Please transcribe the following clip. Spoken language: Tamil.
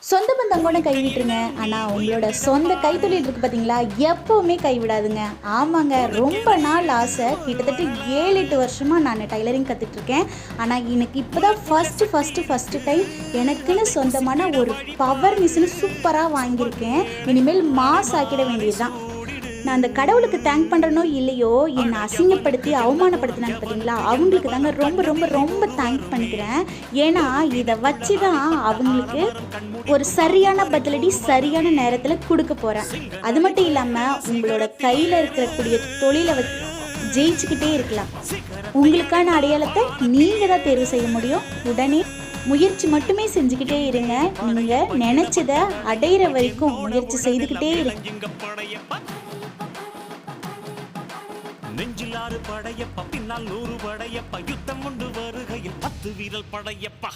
சொந்த பந்தம் கூட கைவிட்டுருங்க, ஆனால் உங்களோட சொந்த கைத்தொழில் இருக்குது பார்த்தீங்களா, எப்போவுமே கைவிடாதுங்க. ஆமாங்க, ரொம்ப நாள் ஆசை. கிட்டத்தட்ட 7-8 வருஷமாக நான் டைலரிங் கற்றுட்ருக்கேன். ஆனால் எனக்கு இப்போ தான் ஃபஸ்ட்டு டைம் எனக்குன்னு சொந்தமான ஒரு பவர் மிஷின் சூப்பராக வாங்கியிருக்கேன். இனிமேல் மாஸ் ஆக்கிட வேண்டியது தான். நான் அந்த கடவுளுக்கு தேங்க் பண்ணுறனோ இல்லையோ, என்னை அசிங்கப்படுத்தி அவமானப்படுத்தினாங்க பார்த்தீங்களா, அவங்களுக்கு தாங்க ரொம்ப ரொம்ப ரொம்ப தேங்க் பண்ணிக்கிறேன். ஏன்னா இதை வச்சு தான் அவங்களுக்கு ஒரு சரியான பதிலடி சரியான நேரத்தில் கொடுக்க போகிறேன். அது மட்டும் இல்லாமல் உங்களோட கையில் இருக்கக்கூடிய தொழிலை ஜெயிச்சுக்கிட்டே இருக்கலாம். உங்களுக்கான அடையாளத்தை நீங்கள் தான் தேர்வு செய்ய முடியும். உடனே முயற்சி மட்டுமே செஞ்சுக்கிட்டே இருங்க. நீங்கள் நினச்சதை அடையிற வரைக்கும் முயற்சி செய்துக்கிட்டே இருங்க. நெஞ்சிலாறு படையப்பா, பின்னால் 100 படையப்பா, யுத்தம் உண்டு வருகையில் 10 வீரல் படையப்பா.